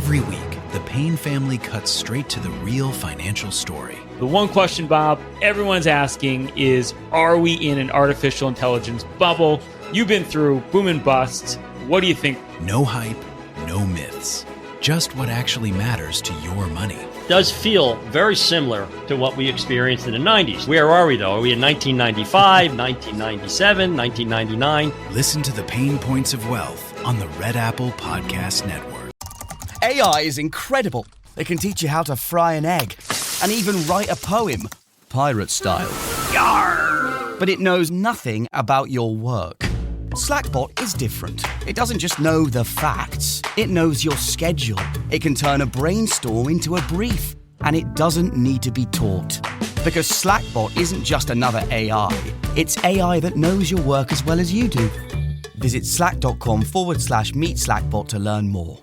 Every week, the Payne family cuts straight to the real financial story. The one question, Bob, everyone's asking is, are we in an artificial intelligence bubble? You've been through boom and bust. What do you think? No hype, no myths. Just what actually matters to your money. Does feel very similar to what we experienced in the 90s. Where are we, though? Are we in 1995, 1997, 1999? Listen to the Pain Points of Wealth on the Red Apple Podcast Network. AI is incredible. It can teach you how to fry an egg and even write a poem, pirate style. Yarr! But it knows nothing about your work. Slackbot is different. It doesn't just know the facts. It knows your schedule. It can turn a brainstorm into a brief. And it doesn't need to be taught. Because Slackbot isn't just another AI. It's AI that knows your work as well as you do. Visit slack.com/meet Slackbot to learn more.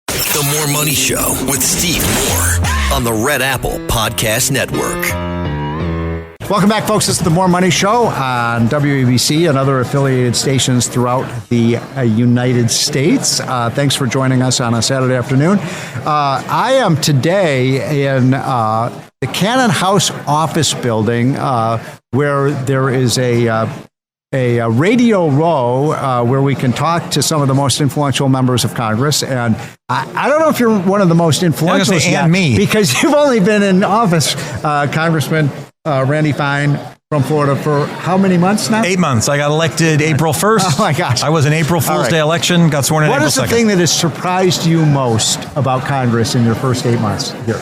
The More Money Show with Steve Moore on the Red Apple Podcast Network. Welcome back, folks. This is the More Money Show on WABC and other affiliated stations throughout the United States. Thanks for joining us on a Saturday afternoon. I am today in the Cannon House office building where there is a radio row where we can talk to some of the most influential members of Congress. And I don't know if you're one of the most influential yet, me, because you've only been in office, Congressman Randy Fine from Florida, for how many months now? 8 months. I got elected April 1st. Oh, my gosh. I was an April Fool's Day election, got sworn in April 2nd. What is the thing that has surprised you most about Congress in your first 8 months here?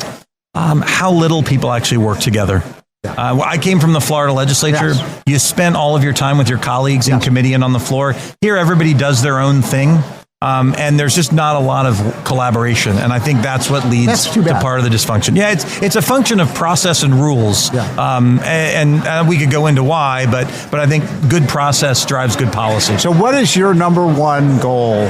How little people actually work together. I came from the Florida legislature. Yes. You spent all of your time with your colleagues in committee and on the floor. Here, everybody does their own thing. And there's just not a lot of collaboration. And I think that's what leads to part of the dysfunction. Yeah, it's a function of process and rules. Yeah. And we could go into why, but I think good process drives good policy. So what is your number one goal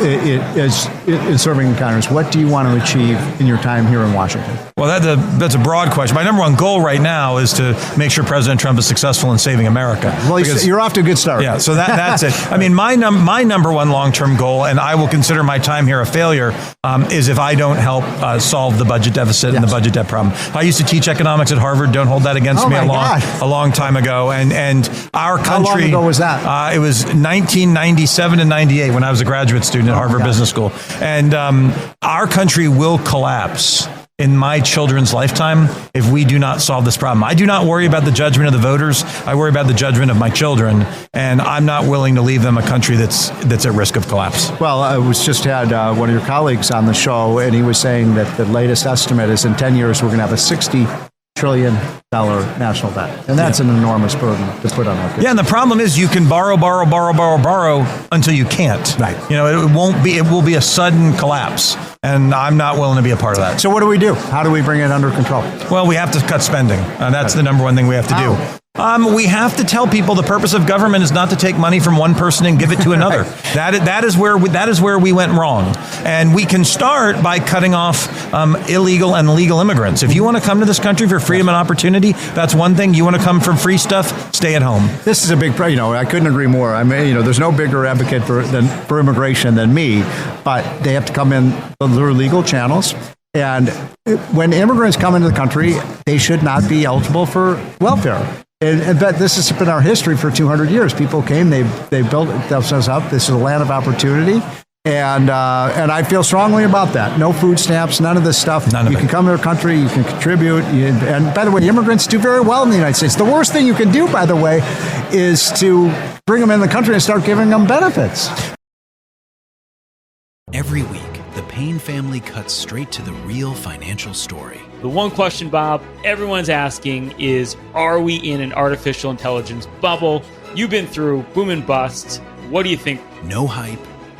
in serving in Congress? What do you want to achieve in your time here in Washington? Well, that's a broad question. My number one goal right now is to make sure President Trump is successful in saving America. Well, you're off to a good start. Yeah, so that's it. I mean, my number one long-term goal, and I will consider my time here a failure, is if I don't help solve the budget deficit and the budget debt problem. I used to teach economics at Harvard. Don't hold that against me. A long time ago. And our country. How long ago was that? It was 1997 and 98 when I was a graduate student at Harvard Business School. And our country will collapse in my children's lifetime if we do not solve this problem. I do not worry about the judgment of the voters. I worry about the judgment of my children, and I'm not willing to leave them a country that's at risk of collapse. Well, I just had one of your colleagues on the show, and he was saying that the latest estimate is in 10 years we're going to have a $60 trillion national debt. And that's an enormous burden to put on our kids. Yeah, and the problem is you can borrow until you can't. Right. You know, it will be a sudden collapse. And I'm not willing to be a part of that. So what do we do? How do we bring it under control? Well, we have to cut spending. That's the number one thing we have to do. We have to tell people the purpose of government is not to take money from one person and give it to another. That is where we went wrong. And we can start by cutting off illegal and legal immigrants. If you want to come to this country for freedom and opportunity, that's one thing. You want to come from free stuff, stay at home. This is a big, I couldn't agree more. I mean, there's no bigger advocate for immigration than me, but they have to come in through legal channels. And when immigrants come into the country, they should not be eligible for welfare. But this has been our history for 200 years. People came, they built themselves up. This is a land of opportunity. And I feel strongly about that. No food stamps, none of this stuff. You can come to our country, you can contribute. And by the way, immigrants do very well in the United States. The worst thing you can do, by the way, is to bring them in the country and start giving them benefits. Every week, the Payne family cuts straight to the real financial story. The one question, Bob, everyone's asking is, are we in an artificial intelligence bubble? You've been through boom and bust. What do you think? No hype,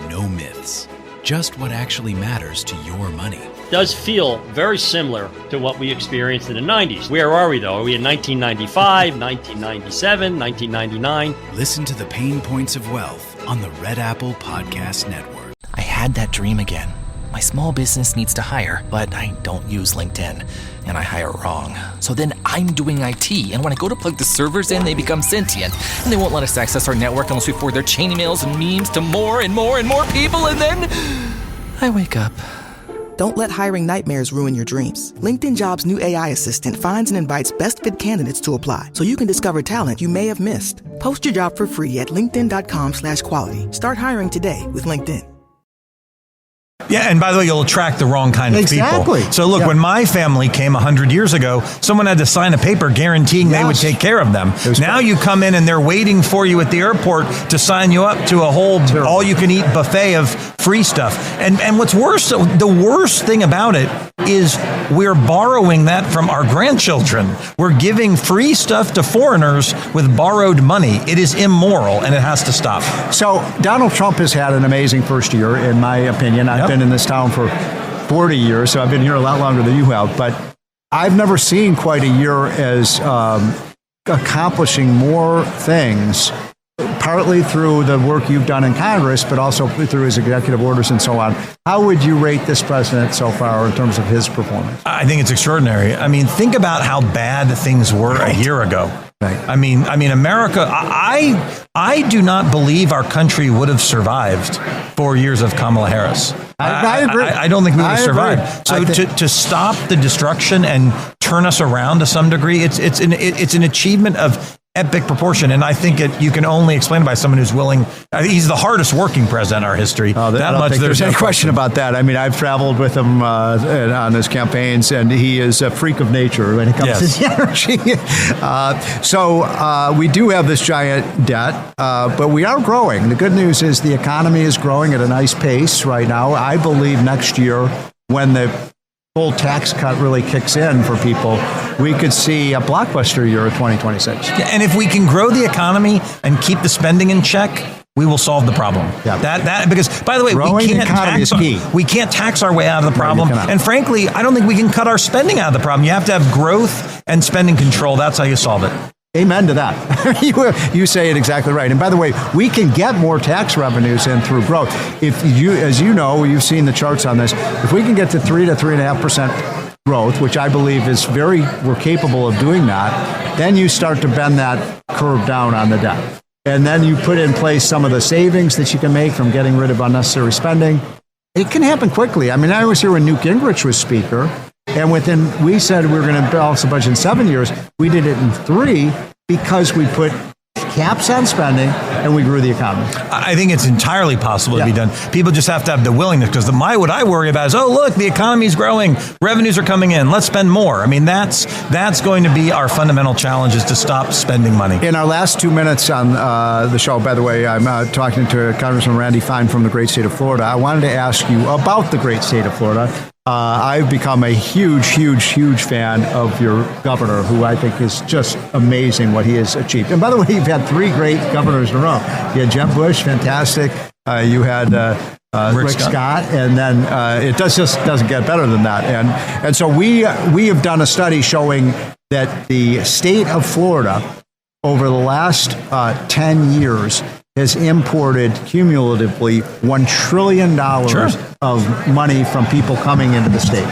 no myths. Just what actually matters to your money. Does feel very similar to what we experienced in the 90s. Where are we, though? Are we in 1995, 1997, 1999? Listen to the Pain Points of Wealth on the Red Apple Podcast Network. I had that dream again. My small business needs to hire, but I don't use LinkedIn, and I hire wrong. So then I'm doing IT, and when I go to plug the servers in, they become sentient, and they won't let us access our network unless we forward their chain emails and memes to more and more and more people, and then I wake up Don't let hiring nightmares ruin your dreams. LinkedIn Jobs' new AI assistant finds and invites best fit candidates to apply, so you can discover talent you may have missed. Post your job for free at linkedin.com/quality. Start hiring today with LinkedIn. Yeah, and by the way, you'll attract the wrong kind of people. So look, when my family came 100 years ago, someone had to sign a paper guaranteeing they would take care of them. Now you come in and they're waiting for you at the airport to sign you up to a whole all-you-can-eat buffet of free stuff. And what's worse, the worst thing about it is we're borrowing that from our grandchildren. We're giving free stuff to foreigners with borrowed money. It is immoral, and it has to stop. So Donald Trump has had an amazing first year, in my opinion. I've been in this town for 40 years, so I've been here a lot longer than you have. But I've never seen quite a year as accomplishing more things, partly through the work you've done in Congress, but also through his executive orders and so on. How would you rate this president so far in terms of his performance? I think it's extraordinary. I mean, think about how bad things were a year ago. Right. I mean, America, I do not believe our country would have survived 4 years of Kamala Harris. I agree. I don't think we would have survived. So to stop the destruction and turn us around to some degree, it's an achievement of epic proportion, and I think you can only explain it by someone who's willing. He's the hardest working president in our history. I don't think there's any question about that. I mean, I've traveled with him on his campaigns, and he is a freak of nature when it comes to the energy. So we do have this giant debt, but we are growing. The good news is the economy is growing at a nice pace right now. I believe next year, when the full tax cut really kicks in for people, we could see a blockbuster year of 2026. Yeah, and if we can grow the economy and keep the spending in check, we will solve the problem. Yeah. That because, by the way, we can't tax our way out of the problem. No, and frankly, I don't think we can cut our spending out of the problem. You have to have growth and spending control. That's how you solve it. Amen to that. You say it exactly right. And by the way, we can get more tax revenues in through growth. If you, as you know, you've seen the charts on this. If we can get to 3 to 3.5% growth, which I believe is we're capable of doing that, then you start to bend that curve down on the debt. And then you put in place some of the savings that you can make from getting rid of unnecessary spending. It can happen quickly. I mean, I was here when Newt Gingrich was Speaker, and we said we were going to balance the budget in 7 years. We did it in 3 because we put caps on spending and we grew the economy. I think it's entirely possible to be done. People just have to have the willingness, because what I worry about is, look, the economy's growing, revenues are coming in, let's spend more. I mean, that's going to be our fundamental challenge, is to stop spending money. In our last 2 minutes on the show, by the way, I'm talking to Congressman Randy Fine from the great state of Florida. I wanted to ask you about the great state of Florida. I've become a huge fan of your governor, who I think is just amazing what he has achieved. And by the way, you've had 3 great governors in a row. You had Jeb Bush, fantastic. You had Rick Scott, and then it just doesn't get better than that. And so we have done a study showing that the state of Florida, over the last 10 years, has imported cumulatively $1 trillion of money from people coming into the state.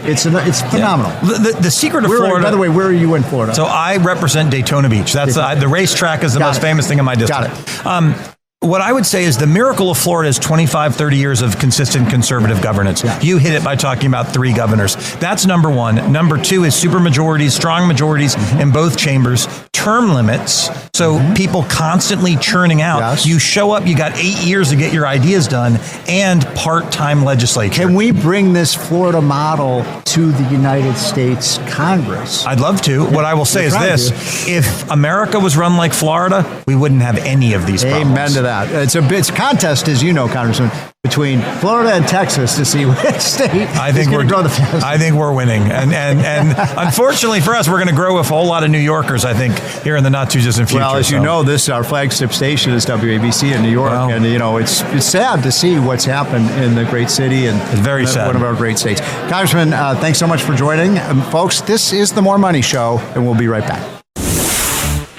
It's phenomenal. Yeah. The secret of Florida. By the way, where are you in Florida? So I represent Daytona Beach. That's the racetrack is the most famous thing in my district. Got it. What I would say is the miracle of Florida is 25, 30 years of consistent conservative governance. Yeah. You hit it by talking about 3 governors. That's number 1. Number 2 is supermajorities, strong majorities in both chambers, term limits, so people constantly churning out. Yes. You show up, you got 8 years to get your ideas done, and part-time legislature. Can we bring this Florida model to the United States Congress? I'd love to. What I will say is this. If America was run like Florida, we wouldn't have any of these problems. Amen to that. It's a contest, as you know, Congressman, between Florida and Texas to see which state is going to grow the fastest. I think we're winning. And unfortunately for us, we're going to grow with a whole lot of New Yorkers, I think, here in the not-too-distant future. Well, as you know, our flagship station is WABC in New York. Well, and, it's sad to see what's happened in the great city. And it's very sad. One of our great states. Congressman, thanks so much for joining. Folks, this is the More Money Show, and we'll be right back.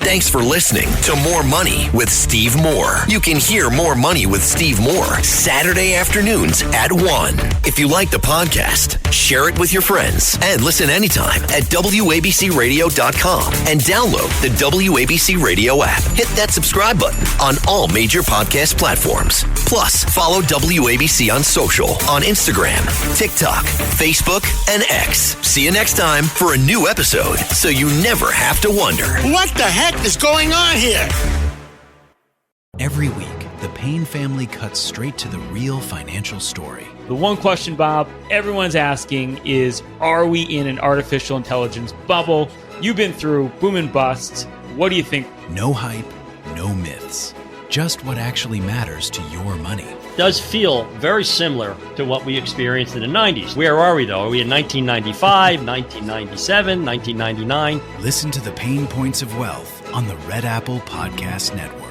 Thanks for listening to More Money with Steve Moore. You can hear More Money with Steve Moore Saturday afternoons at 1. If you like the podcast, share it with your friends, and listen anytime at WABCRadio.com and download the WABC Radio app. Hit that subscribe button on all major podcast platforms. Plus, follow WABC on social, on Instagram, TikTok, Facebook, and X. See you next time for a new episode, so you never have to wonder. What the heck is going on here? Every week, the Payne family cuts straight to the real financial story. The one question, Bob, everyone's asking is, are we in an artificial intelligence bubble? You've been through boom and bust. What do you think? No hype, no myths. Just what actually matters to your money. Does feel very similar to what we experienced in the 90s. Where are we, though? Are we in 1995, 1997, 1999? Listen to the Pain Points of Wealth on the Red Apple Podcast Network.